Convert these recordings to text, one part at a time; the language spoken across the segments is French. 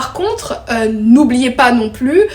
Par contre, n'oubliez pas non plus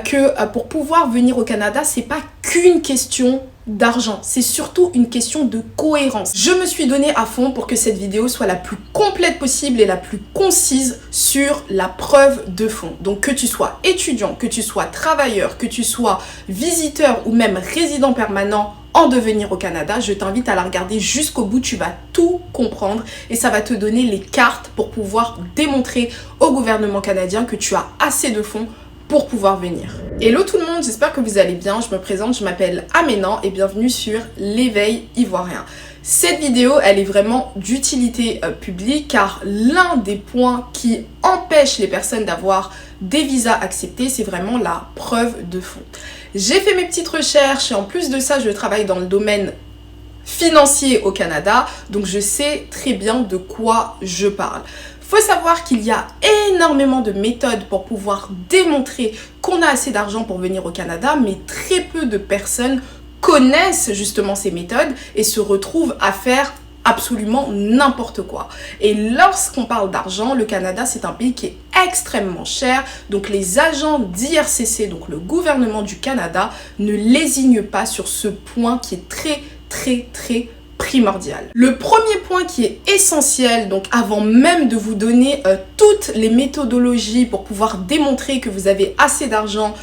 que pour pouvoir venir au Canada, c'est pas qu'une question d'argent, c'est surtout une question de cohérence. Je me suis donné à fond pour que cette vidéo soit la plus complète possible et la plus concise sur la preuve de fond. Donc que tu sois étudiant, que tu sois travailleur, que tu sois visiteur ou même résident permanent en devenir au Canada, je t'invite à la regarder jusqu'au bout, tu vas tout comprendre et ça va te donner les cartes pour pouvoir démontrer au gouvernement canadien que tu as assez de fonds pour pouvoir venir. Hello tout le monde, j'espère que vous allez bien. Je me présente, je m'appelle Aménan et bienvenue sur l'éveil ivoirien. Cette vidéo, elle est vraiment d'utilité publique car l'un des points qui empêche les personnes d'avoir des visas acceptés, c'est vraiment la preuve de fond. J'ai fait mes petites recherches et en plus de ça, je travaille dans le domaine financier au Canada, donc je sais très bien de quoi je parle. Faut savoir qu'il y a énormément de méthodes pour pouvoir démontrer qu'on a assez d'argent pour venir au Canada, mais très peu de personnes connaissent justement ces méthodes et se retrouvent à faire absolument n'importe quoi. Et lorsqu'on parle d'argent, le Canada, c'est un pays qui est extrêmement cher. Donc les agents d'IRCC, donc le gouvernement du Canada, ne lésignent pas sur ce point qui est très primordial. Le premier point qui est essentiel, donc avant même de vous donner toutes les méthodologies pour pouvoir démontrer que vous avez assez d'argent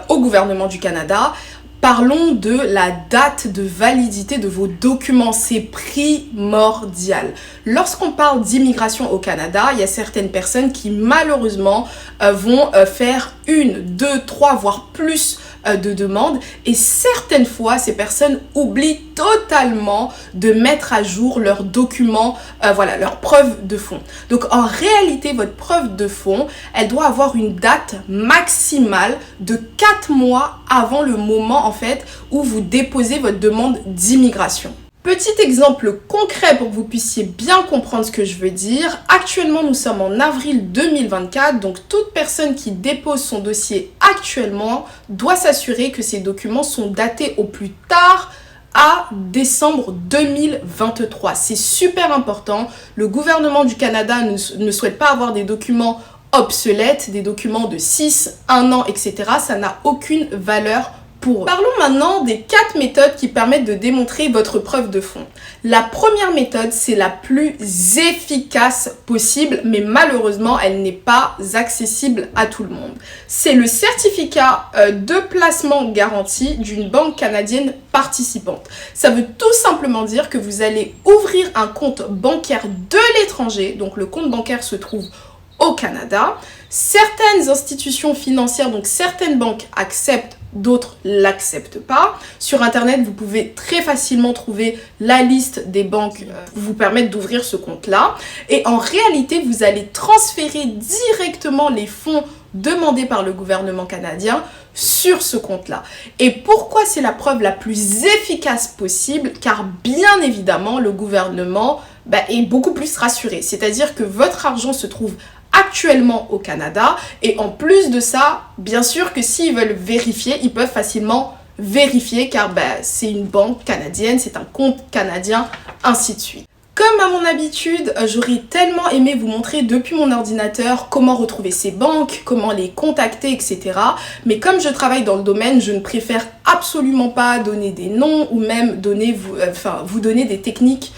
au gouvernement du Canada, parlons de la date de validité de vos documents, c'est primordial. Lorsqu'on parle d'immigration au Canada, il y a certaines personnes qui malheureusement vont faire 1, 2, 3, voire plus de demandes et certaines fois ces personnes oublient totalement de mettre à jour leurs documents, leur preuve de fonds. Donc en réalité votre preuve de fonds, elle doit avoir une date maximale de 4 mois avant le moment en fait où vous déposez votre demande d'immigration. Petit exemple concret pour que vous puissiez bien comprendre ce que je veux dire. Actuellement, nous sommes en avril 2024, donc toute personne qui dépose son dossier actuellement doit s'assurer que ses documents sont datés au plus tard à décembre 2023. C'est super important. Le gouvernement du Canada ne souhaite pas avoir des documents obsolètes, des documents de 6, 1 an, etc. Ça n'a aucune valeur pour eux. Parlons maintenant des 4 méthodes qui permettent de démontrer votre preuve de fonds. La première méthode, c'est la plus efficace possible, mais malheureusement, elle n'est pas accessible à tout le monde. C'est le certificat de placement garanti d'une banque canadienne participante. Ça veut tout simplement dire que vous allez ouvrir un compte bancaire de l'étranger, donc le compte bancaire se trouve au Canada. Certaines institutions financières, donc certaines banques acceptent, d'autres l'acceptent pas. Sur internet, vous pouvez très facilement trouver la liste des banques qui vous permettent d'ouvrir ce compte-là. Et en réalité, vous allez transférer directement les fonds demandés par le gouvernement canadien sur ce compte-là. Et pourquoi c'est la preuve la plus efficace possible? Car bien évidemment, le gouvernement est beaucoup plus rassuré. C'est-à-dire que votre argent se trouve actuellement au Canada et en plus de ça, bien sûr que s'ils veulent vérifier, ils peuvent facilement vérifier car c'est une banque canadienne, c'est un compte canadien, ainsi de suite. Comme à mon habitude, j'aurais tellement aimé vous montrer depuis mon ordinateur comment retrouver ces banques, comment les contacter, etc. Mais comme je travaille dans le domaine, je ne préfère absolument pas donner des noms ou même vous donner des techniques,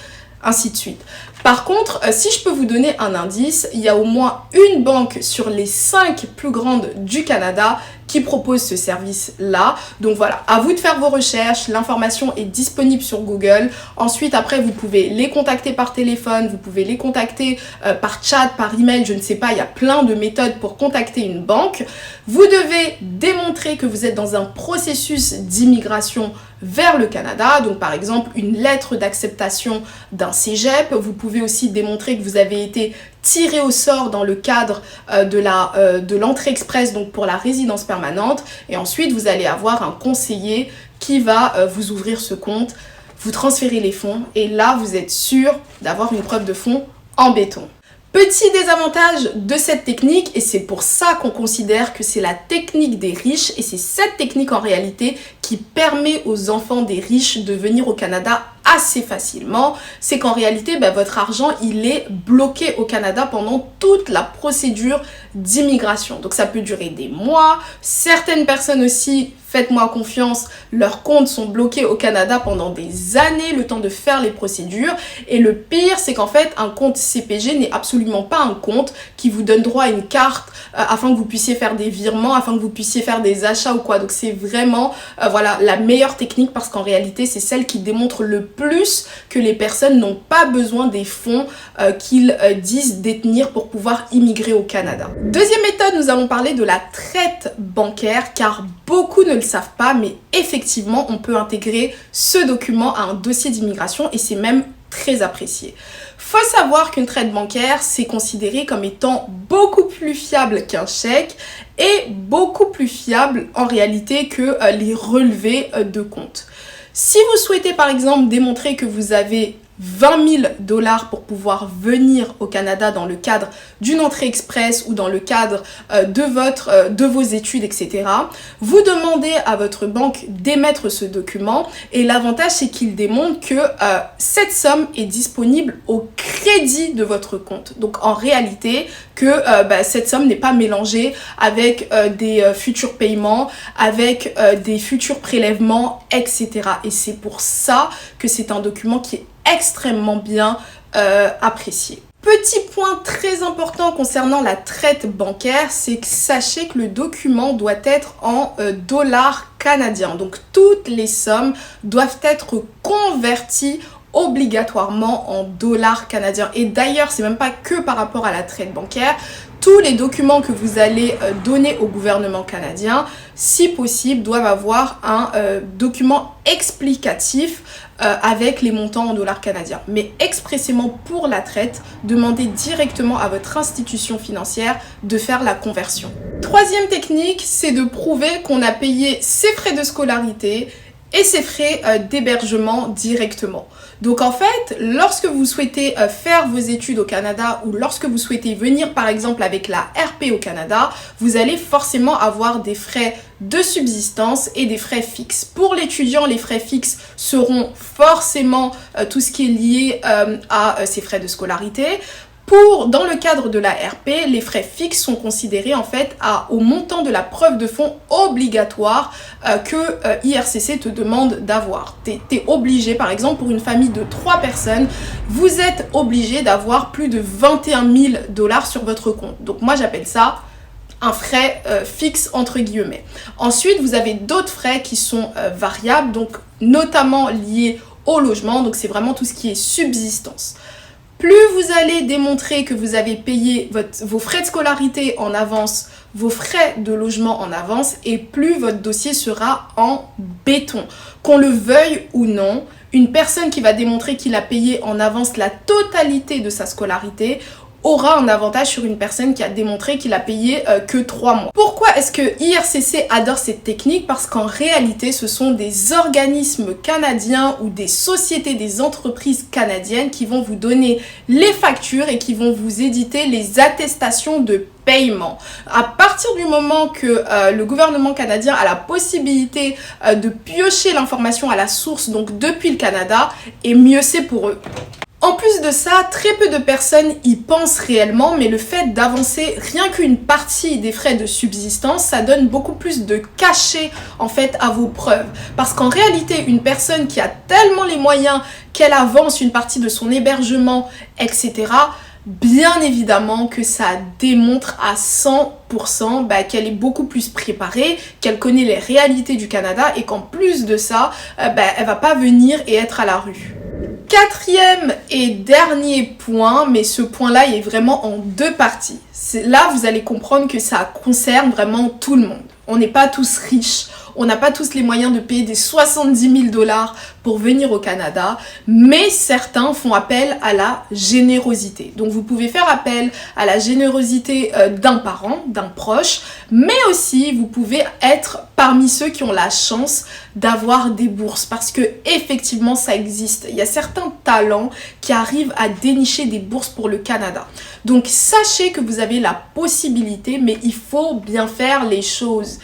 ainsi de suite. Par contre, si je peux vous donner un indice, il y a au moins une banque sur les 5 plus grandes du Canada qui propose ce service-là. Donc voilà, à vous de faire vos recherches, l'information est disponible sur Google. Ensuite, après, vous pouvez les contacter par téléphone, vous pouvez les contacter par chat, par email, je ne sais pas, il y a plein de méthodes pour contacter une banque. Vous devez démontrer que vous êtes dans un processus d'immigration vers le Canada, donc par exemple une lettre d'acceptation d'un cégep. Vous pouvez aussi démontrer que vous avez été tiré au sort dans le cadre de l'entrée express, donc pour la résidence permanente. Et ensuite, vous allez avoir un conseiller qui va vous ouvrir ce compte, vous transférer les fonds et là, vous êtes sûr d'avoir une preuve de fonds en béton. Petit désavantage de cette technique, et c'est pour ça qu'on considère que c'est la technique des riches, et c'est cette technique en réalité qui permet aux enfants des riches de venir au Canada assez facilement, c'est qu'en réalité, votre argent, il est bloqué au Canada pendant toute la procédure d'immigration. Donc ça peut durer des mois. Certaines personnes aussi, faites-moi confiance, leurs comptes sont bloqués au Canada pendant des années, le temps de faire les procédures. Et le pire, c'est qu'en fait, un compte CPG n'est absolument pas un compte qui vous donne droit à une carte afin que vous puissiez faire des virements, afin que vous puissiez faire des achats ou quoi. Donc c'est vraiment voilà, la meilleure technique, parce qu'en réalité, c'est celle qui démontre le plus que les personnes n'ont pas besoin des fonds qu'ils disent détenir pour pouvoir immigrer au Canada. Deuxième méthode, nous allons parler de la traite bancaire, car beaucoup ne le savent pas, mais effectivement, on peut intégrer ce document à un dossier d'immigration et c'est même très apprécié. Faut savoir qu'une traite bancaire, c'est considéré comme étant beaucoup plus fiable qu'un chèque et beaucoup plus fiable en réalité que les relevés de compte. Si vous souhaitez par exemple démontrer que vous avez 20 000 $ pour pouvoir venir au Canada dans le cadre d'une entrée express ou dans le cadre de vos études, etc. Vous demandez à votre banque d'émettre ce document et l'avantage c'est qu'il démontre que cette somme est disponible au crédit de votre compte. Donc en réalité que cette somme n'est pas mélangée avec des futurs paiements, avec des futurs prélèvements, etc. Et c'est pour ça que c'est un document qui est extrêmement bien apprécié. Petit point très important concernant la traite bancaire, c'est que sachez que le document doit être en dollars canadiens. Donc toutes les sommes doivent être converties obligatoirement en dollars canadiens. Et d'ailleurs, c'est même pas que par rapport à la traite bancaire. Tous les documents que vous allez donner au gouvernement canadien, si possible, doivent avoir un document explicatif avec les montants en dollars canadiens. Mais expressément pour la traite, demandez directement à votre institution financière de faire la conversion. Troisième technique, c'est de prouver qu'on a payé ses frais de scolarité et ses frais d'hébergement directement. Donc en fait, lorsque vous souhaitez faire vos études au Canada ou lorsque vous souhaitez venir par exemple avec la RP au Canada, vous allez forcément avoir des frais de subsistance et des frais fixes. Pour l'étudiant, les frais fixes seront forcément tout ce qui est lié à ses frais de scolarité. Dans le cadre de la RP, les frais fixes sont considérés en fait au montant de la preuve de fonds obligatoire que IRCC te demande d'avoir. T'es obligé, par exemple, pour une famille de 3 personnes, vous êtes obligé d'avoir plus de 21 000 $ sur votre compte. Donc moi j'appelle ça un frais fixe entre guillemets. Ensuite, vous avez d'autres frais qui sont variables, donc notamment liés au logement, donc c'est vraiment tout ce qui est subsistance. Plus vous allez démontrer que vous avez payé vos frais de scolarité en avance, vos frais de logement en avance, et plus votre dossier sera en béton. Qu'on le veuille ou non, une personne qui va démontrer qu'il a payé en avance la totalité de sa scolarité aura un avantage sur une personne qui a démontré qu'il a payé que 3 mois. Pourquoi est-ce que IRCC adore cette technique? Parce qu'en réalité, ce sont des organismes canadiens ou des sociétés, des entreprises canadiennes qui vont vous donner les factures et qui vont vous éditer les attestations de paiement. À partir du moment que le gouvernement canadien a la possibilité de piocher l'information à la source, donc depuis le Canada, et mieux c'est pour eux. En plus de ça, très peu de personnes y pensent réellement, mais le fait d'avancer rien qu'une partie des frais de subsistance, ça donne beaucoup plus de cachet en fait à vos preuves. Parce qu'en réalité, une personne qui a tellement les moyens qu'elle avance une partie de son hébergement, etc., bien évidemment que ça démontre à 100% qu'elle est beaucoup plus préparée, qu'elle connaît les réalités du Canada et qu'en plus de ça, elle va pas venir et être à la rue. Quatrième et dernier point, mais ce point-là est vraiment en 2 parties. Là, vous allez comprendre que ça concerne vraiment tout le monde. On n'est pas tous riches, on n'a pas tous les moyens de payer des 70 000 $ pour venir au Canada, mais certains font appel à la générosité. Donc vous pouvez faire appel à la générosité d'un parent, d'un proche, mais aussi vous pouvez être parmi ceux qui ont la chance d'avoir des bourses, parce que effectivement ça existe. Il y a certains talents qui arrivent à dénicher des bourses pour le Canada. Donc sachez que vous avez la possibilité, mais il faut bien faire les choses.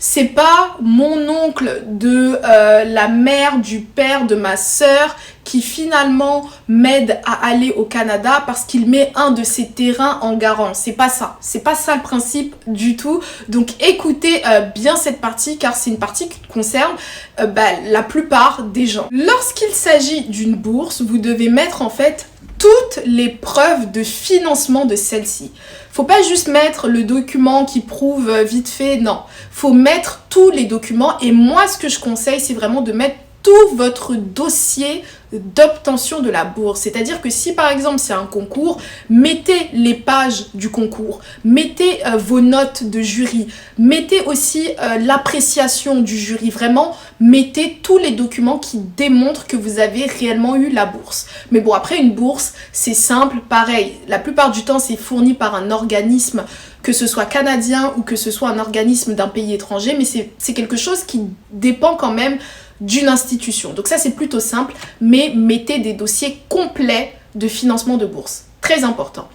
C'est pas mon oncle de la mère, du père, de ma sœur qui finalement m'aide à aller au Canada parce qu'il met un de ses terrains en garant. C'est pas ça. C'est pas ça le principe du tout. Donc écoutez bien cette partie car c'est une partie qui concerne la plupart des gens. Lorsqu'il s'agit d'une bourse, vous devez mettre en fait toutes les preuves de financement de celle-ci. Faut pas juste mettre le document qui prouve vite fait, non. Faut mettre tous les documents et moi ce que je conseille c'est vraiment de mettre tout votre dossier d'obtention de la bourse. C'est-à-dire que si par exemple c'est un concours, mettez les pages du concours, mettez vos notes de jury, mettez aussi l'appréciation du jury, vraiment mettez tous les documents qui démontrent que vous avez réellement eu la bourse. Mais bon, après une bourse, c'est simple, pareil, la plupart du temps c'est fourni par un organisme, que ce soit canadien ou que ce soit un organisme d'un pays étranger, mais c'est quelque chose qui dépend quand même d'une institution. Donc ça c'est plutôt simple, mais mettez des dossiers complets de financement de bourse. Très important.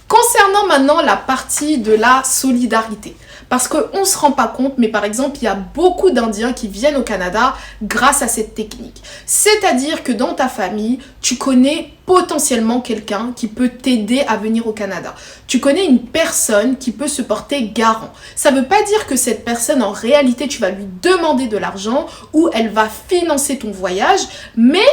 Concernant maintenant la partie de la solidarité, parce qu'on ne se rend pas compte, mais par exemple, il y a beaucoup d'Indiens qui viennent au Canada grâce à cette technique. C'est-à-dire que dans ta famille, tu connais potentiellement quelqu'un qui peut t'aider à venir au Canada. Tu connais une personne qui peut se porter garant. Ça ne veut pas dire que cette personne, en réalité, tu vas lui demander de l'argent ou elle va financer ton voyage, mais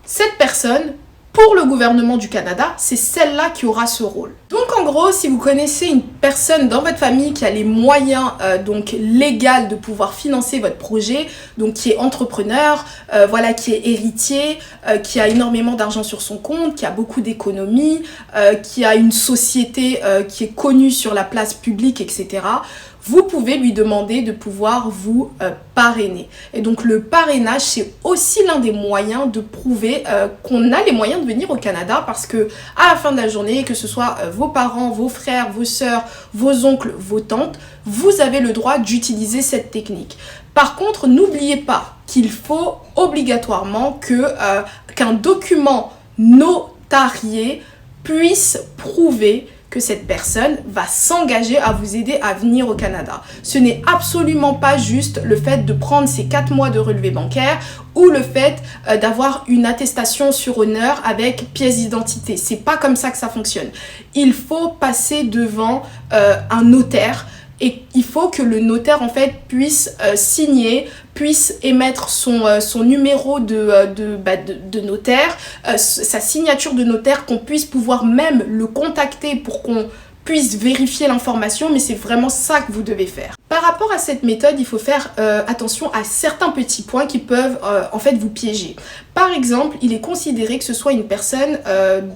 cette personne, pour le gouvernement du Canada, c'est celle-là qui aura ce rôle. Donc en gros, si vous connaissez une personne dans votre famille qui a les moyens donc légaux de pouvoir financer votre projet, donc qui est entrepreneur, voilà, qui est héritier, qui a énormément d'argent sur son compte, qui a beaucoup d'économies, qui a une société qui est connue sur la place publique, etc., vous pouvez lui demander de pouvoir vous parrainer. Et donc le parrainage, c'est aussi l'un des moyens de prouver qu'on a les moyens de venir au Canada parce que à la fin de la journée, que ce soit vos parents, vos frères, vos sœurs, vos oncles, vos tantes, vous avez le droit d'utiliser cette technique. Par contre, n'oubliez pas qu'il faut obligatoirement qu'un document notarié puisse prouver que cette personne va s'engager à vous aider à venir au Canada. Ce n'est absolument pas juste le fait de prendre ces 4 mois de relevé bancaire ou le fait d'avoir une attestation sur honneur avec pièce d'identité. C'est pas comme ça que ça fonctionne. Il faut passer devant un notaire et il faut que le notaire en fait puisse signer, puisse émettre son numéro de notaire, sa signature de notaire, qu'on puisse pouvoir même le contacter pour qu'on puisse vérifier l'information, mais c'est vraiment ça que vous devez faire. Par rapport à cette méthode, il faut faire attention à certains petits points qui peuvent en fait vous piéger. Par exemple, il est considéré que ce soit une personne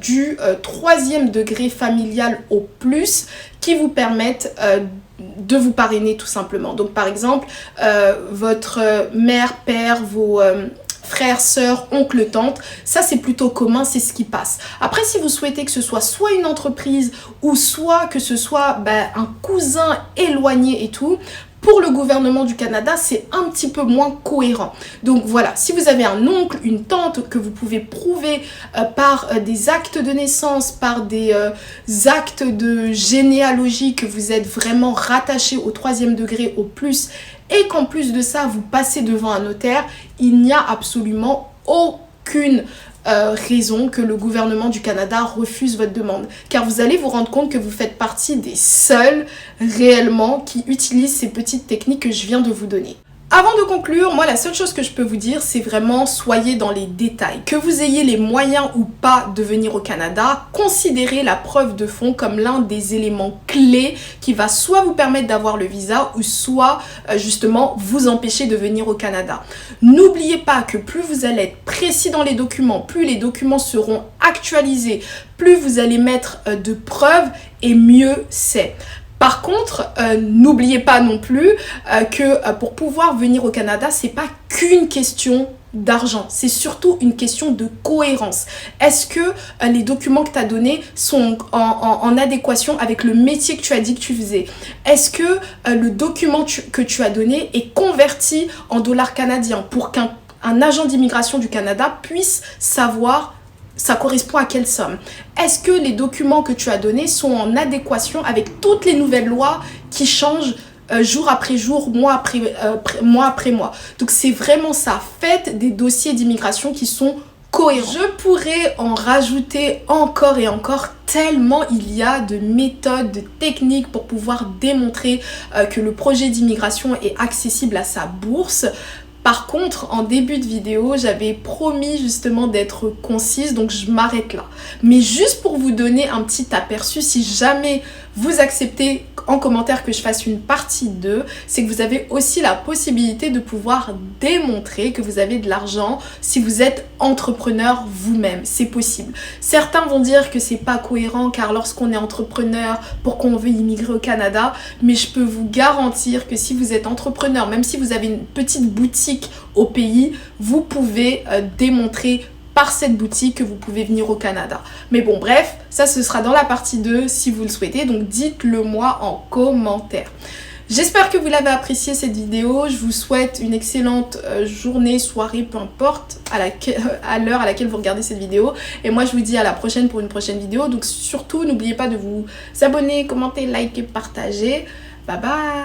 du 3e degré familial au plus qui vous permette de vous parrainer tout simplement. Donc par exemple, votre mère, père, vos frères, sœurs, oncles, tantes, ça c'est plutôt commun, c'est ce qui passe. Après, si vous souhaitez que ce soit une entreprise ou soit que ce soit un cousin éloigné et tout, pour le gouvernement du Canada, c'est un petit peu moins cohérent. Donc voilà, si vous avez un oncle, une tante que vous pouvez prouver par des actes de naissance, par des actes de généalogie, que vous êtes vraiment rattaché au 3e degré au plus, et qu'en plus de ça, vous passez devant un notaire, il n'y a absolument aucune raison que le gouvernement du Canada refuse votre demande. Car vous allez vous rendre compte que vous faites partie des seuls réellement qui utilisent ces petites techniques que je viens de vous donner. Avant de conclure, moi la seule chose que je peux vous dire, c'est vraiment soyez dans les détails. Que vous ayez les moyens ou pas de venir au Canada, considérez la preuve de fond comme l'un des éléments clés qui va soit vous permettre d'avoir le visa ou soit justement vous empêcher de venir au Canada. N'oubliez pas que plus vous allez être précis dans les documents, plus les documents seront actualisés, plus vous allez mettre de preuves et mieux c'est. Par contre, n'oubliez pas non plus que pour pouvoir venir au Canada, c'est pas qu'une question d'argent, c'est surtout une question de cohérence. Est-ce que les documents que tu as donnés sont en adéquation avec le métier que tu as dit que tu faisais? Est-ce que le document que tu as donné est converti en dollars canadiens pour qu'un agent d'immigration du Canada puisse savoir ça correspond à quelle somme? Est-ce que les documents que tu as donnés sont en adéquation avec toutes les nouvelles lois qui changent jour après jour, mois après mois. Donc c'est vraiment ça, faites des dossiers d'immigration qui sont cohérents. Je pourrais en rajouter encore et encore tellement il y a de méthodes, de techniques pour pouvoir démontrer que le projet d'immigration est accessible à sa bourse. Par contre, en début de vidéo, j'avais promis justement d'être concise, donc je m'arrête là. Mais juste pour vous donner un petit aperçu, si jamais vous acceptez en commentaire que je fasse une partie 2, c'est que vous avez aussi la possibilité de pouvoir démontrer que vous avez de l'argent si vous êtes entrepreneur vous-même. C'est possible. Certains vont dire que c'est pas cohérent car lorsqu'on est entrepreneur, pourquoi on veut immigrer au Canada? Mais je peux vous garantir que si vous êtes entrepreneur, même si vous avez une petite boutique au pays, vous pouvez démontrer par cette boutique que vous pouvez venir au Canada. Mais bon, bref, ça ce sera dans la partie 2 si vous le souhaitez, donc dites-le moi en commentaire. J'espère que vous l'avez apprécié cette vidéo, je vous souhaite une excellente journée, soirée, peu importe à l'heure à laquelle vous regardez cette vidéo. Et moi je vous dis à la prochaine pour une prochaine vidéo, donc surtout n'oubliez pas de vous abonner, commenter, liker, partager. Bye bye!